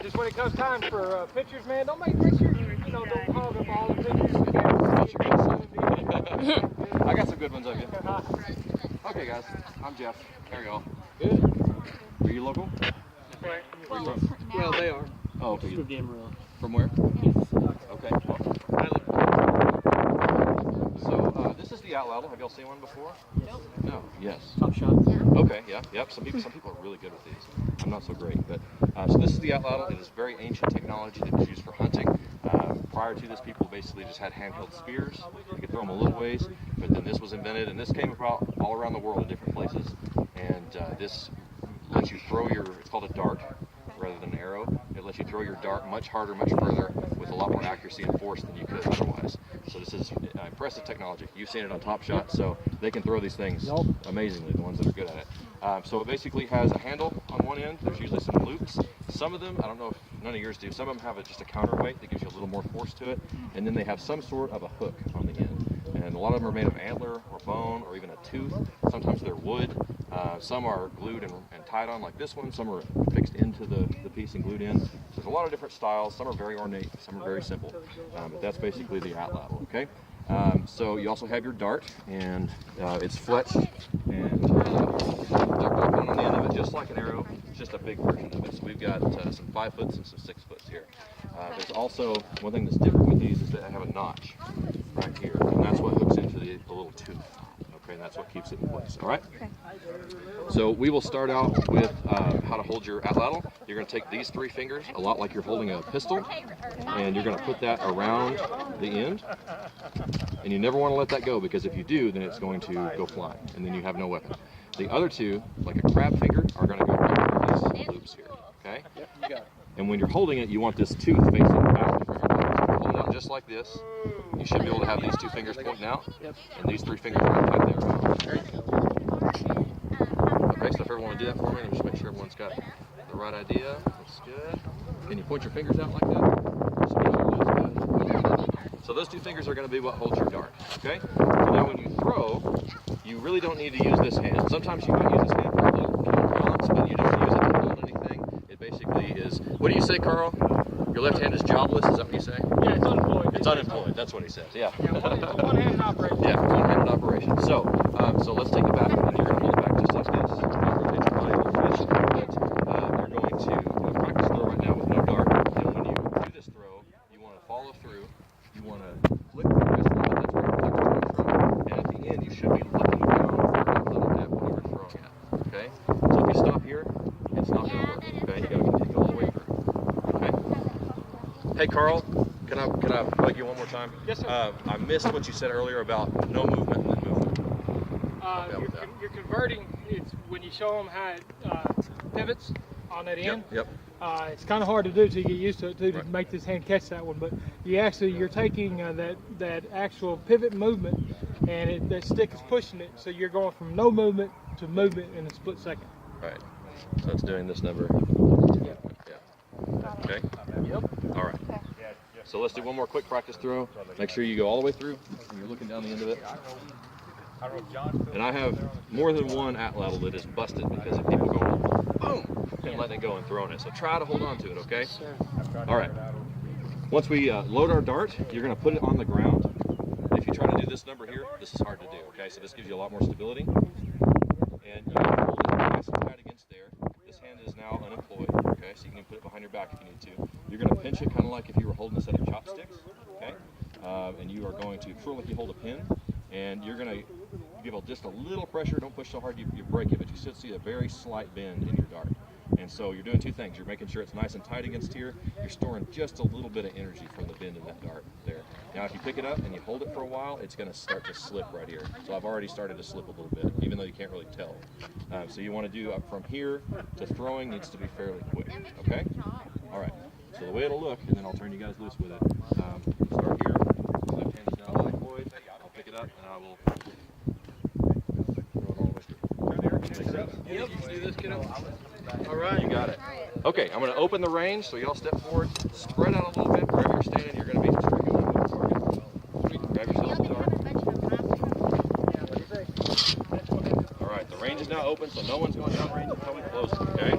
Just when it comes time for pictures, man, don't make sure don't hog up all the pictures. I got some good ones of you. Okay, guys, I'm Jeff. How are y'all? Good. Are you local? Right. Where you from? Well, they are. Oh, okay. From From where? Okay. So this is the Atlatl. Have y'all seen one before? Nope. No. Yes. Top shot. Okay. Yeah. Yep. Some people are really good with these. I'm not so great, but so this is the Atlatl. It is very ancient technology that was used for hunting. Prior to this, people basically just had handheld spears. You could throw them a little ways, but then this was invented, and this came about all around the world in different places. And this lets you throw it's called a dart rather than an arrow. It lets you throw your dart much harder, much further, with a lot more accuracy and force than you could otherwise. So this is impressive technology. You've seen it on Top Shot, so they can throw these things amazingly, the ones that are good at it. So it basically has a handle on one end. There's usually some loops. Some of them, I don't know if none of yours do, some of them have just a counterweight that gives you a little more force to it. And then they have some sort of a hook on the end. And a lot of them are made of antler or bone or even a tooth. Sometimes they're wood. Some are glued and tied on like this one. Some are fixed into the piece and glued in. So there's a lot of different styles. Some are very ornate, some are very simple. But that's basically the Atlatl, okay? So you also have your dart, and it's fletched and on the end of it, just like an arrow. It's just a big version of it. So we've got some 5 foots and some 6 foots here. There's also one thing that's different with these is that I have a notch right here, and that's what hooks into the little tooth. Okay, and that's what keeps it in place. All right. Okay. So we will start out with how to hold your Atlatl. You're going to take these 3 fingers, a lot like you're holding a pistol, and you're going to put that around the end. And you never want to let that go, because if you do, then it's going to go flying, and then you have no weapon. The other 2, like a crab finger, are going to go right through these loops here. Okay. Yep, you got it. And when you're holding it, you want this tooth facing out from your nose. Hold it out just like this. You should be able to have these 2 fingers pointing out, and these 3 fingers are tight there around. There you go. Okay, so if everyone want to do that for me, just make sure everyone's got the right idea. Looks good. Can you point your fingers out like that? So those 2 fingers are going to be what holds your dart. Okay. So now when you throw, you really don't need to use this hand. Sometimes you might use this hand for a little balance, but you don't use it to hold anything. It basically is. What do you say, Carl? Your left hand is jobless, is that what you say? Yeah, it's unemployed. It's unemployed, that's what he says, yeah. One-handed operation. Yeah, one-handed operation. So let's take it back, and you're going to hold it back just like this. Rotate your body a little bit, but you're going to practice throw right now with no dart. And when you do this throw, you want to follow through. You want to flick the wrist a little bit, that's where your fingers come from. And at the end, you should be looking down at what you're throwing at, okay? So if you stop here, it's not going to work, okay? You got to continue all the way through. Hey Carl, can I bug you one more time? Yes, sir. I missed what you said earlier about no movement and then movement. You're converting. It's when you show them how it pivots on that end. Yep. It's kind of hard to do until you get used to it too, to make this hand catch that one. But you're taking that actual pivot movement, and that stick is pushing it, so you're going from no movement to movement in a split second. Right. So it's doing this number. Yep. Yeah. Okay. Yep. All right. So let's do one more quick practice throw. Make sure you go all the way through, and you're looking down the end of it. And I have more than one Atlatl that is busted because of people going boom and letting it go and throwing it. So try to hold on to it, okay? All right. Once we load our dart, you're going to put it on the ground. If you try to do this number here, this is hard to do, okay? So this gives you a lot more stability. And you hold it nice and tight against there. This hand is now unemployed, okay? So you can put it behind your back if you need to. You're going to pinch it kind of like if you were holding a set of chopsticks, okay? And you are going to twirl like you hold a pin, and you're going to give it just a little pressure. Don't push so hard you break it, but you should see a very slight bend in your dart. And so you're doing 2 things. You're making sure it's nice and tight against here. You're storing just a little bit of energy from the bend in that dart there. Now if you pick it up and you hold it for a while, it's going to start to slip right here. So I've already started to slip a little bit, even though you can't really tell. So you want to do from here to throwing needs to be fairly quick, okay? All right, so the way it'll look, and then I'll turn you guys loose with it. Start here, left hand is now unemployed. I'll pick it up and I will throw it all the way through. Make sense? Yep. You do this, kiddo. All right, you got it. Okay, I'm going to open the range, so y'all step forward, spread out a little bit. Wherever you're standing, you're going to be striking that with the target. Grab yourself a target. All right, the range is now open, so no one's going down range until we close it, okay?